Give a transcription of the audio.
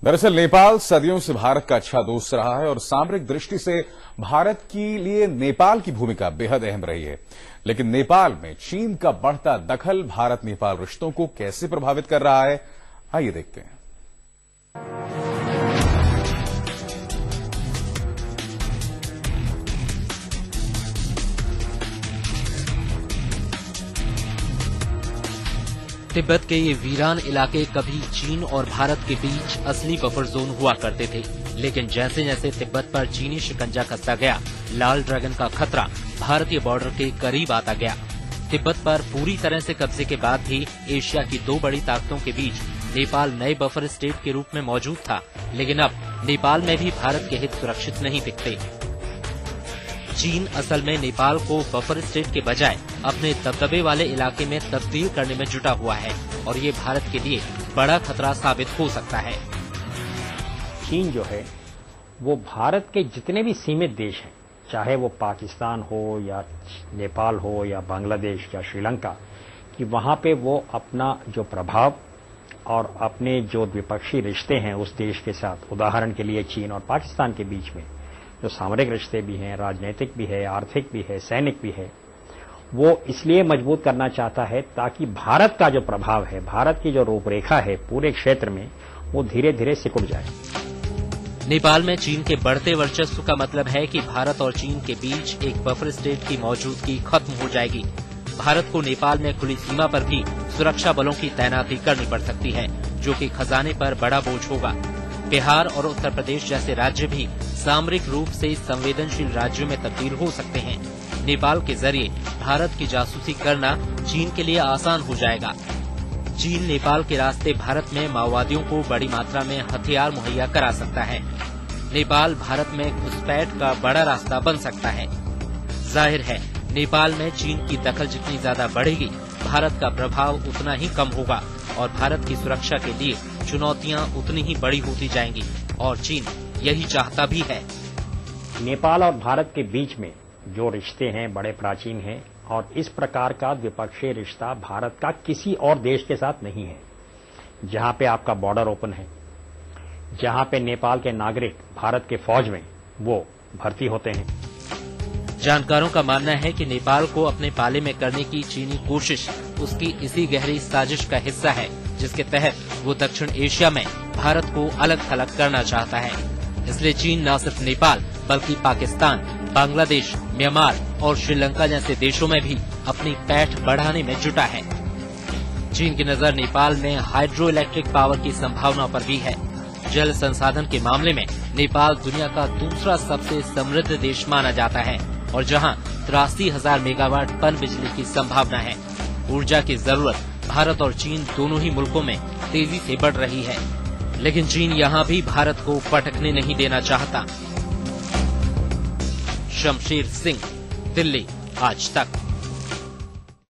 दरअसल नेपाल सदियों से भारत का अच्छा दोस्त रहा है और सामरिक दृष्टि से भारत के लिए नेपाल की भूमिका बेहद अहम रही है। लेकिन नेपाल में चीन का बढ़ता दखल भारत नेपाल रिश्तों को कैसे प्रभावित कर रहा है, आइए देखते हैं। तिब्बत के ये वीरान इलाके कभी चीन और भारत के बीच असली बफर जोन हुआ करते थे, लेकिन जैसे जैसे तिब्बत पर चीनी शिकंजा कसता गया, लाल ड्रैगन का खतरा भारतीय बॉर्डर के करीब आता गया। तिब्बत पर पूरी तरह से कब्जे के बाद भी एशिया की दो बड़ी ताकतों के बीच नेपाल नए बफर स्टेट के रूप में मौजूद था, लेकिन अब नेपाल में भी भारत के हित सुरक्षित नहीं दिखते। चीन असल में नेपाल को बफर स्टेट के बजाय अपने दबदबे वाले इलाके में तब्दील करने में जुटा हुआ है और ये भारत के लिए बड़ा खतरा साबित हो सकता है। चीन जो है वो भारत के जितने भी सीमित देश हैं, चाहे वो पाकिस्तान हो या नेपाल हो या बांग्लादेश या श्रीलंका, कि वहां पे वो अपना जो प्रभाव और अपने जो द्विपक्षीय रिश्ते हैं उस देश के साथ, उदाहरण के लिए चीन और पाकिस्तान के बीच में जो सामरिक रिश्ते भी हैं, राजनीतिक भी है, आर्थिक भी है, सैनिक भी है, वो इसलिए मजबूत करना चाहता है ताकि भारत का जो प्रभाव है, भारत की जो रूपरेखा है पूरे क्षेत्र में, वो धीरे धीरे सिकुड़ जाए। नेपाल में चीन के बढ़ते वर्चस्व का मतलब है कि भारत और चीन के बीच एक बफर स्टेट की मौजूदगी खत्म हो जाएगी। भारत को नेपाल में खुली सीमा पर भी सुरक्षा बलों की तैनाती करनी पड़ सकती है, जो कि खजाने पर बड़ा बोझ होगा। बिहार और उत्तर प्रदेश जैसे राज्य भी सामरिक रूप से संवेदनशील राज्यों में तब्दील हो सकते हैं। नेपाल के जरिए भारत की जासूसी करना चीन के लिए आसान हो जाएगा। चीन नेपाल के रास्ते भारत में माओवादियों को बड़ी मात्रा में हथियार मुहैया करा सकता है। नेपाल भारत में घुसपैठ का बड़ा रास्ता बन सकता है। जाहिर है, नेपाल में चीन की दखल जितनी ज्यादा बढ़ेगी, भारत का प्रभाव उतना ही कम होगा और भारत की सुरक्षा के लिए चुनौतियां उतनी ही बड़ी होती जाएंगी और चीन यही चाहता भी है। नेपाल और भारत के बीच में जो रिश्ते हैं बड़े प्राचीन हैं और इस प्रकार का द्विपक्षीय रिश्ता भारत का किसी और देश के साथ नहीं है, जहां पे आपका बॉर्डर ओपन है, जहां पे नेपाल के नागरिक भारत के फौज में वो भर्ती होते हैं। जानकारों का मानना है कि नेपाल को अपने पाले में करने की चीनी कोशिश उसकी इसी गहरी साजिश का हिस्सा है, जिसके तहत वो दक्षिण एशिया में भारत को अलग थलग करना चाहता है। इसलिए चीन न सिर्फ नेपाल बल्कि पाकिस्तान, बांग्लादेश, म्यांमार और श्रीलंका जैसे देशों में भी अपनी पैठ बढ़ाने में जुटा है। चीन की नजर नेपाल में हाइड्रो इलेक्ट्रिक पावर की संभावना पर भी है। जल संसाधन के मामले में नेपाल दुनिया का दूसरा सबसे समृद्ध देश माना जाता है और जहां 83,000 मेगावाट पन बिजली की संभावना है। ऊर्जा की जरूरत भारत और चीन दोनों ही मुल्कों में तेजी से बढ़ रही है, लेकिन चीन यहां भी भारत को पटकने नहीं देना चाहता। शमशेर सिंह, दिल्ली, आज तक।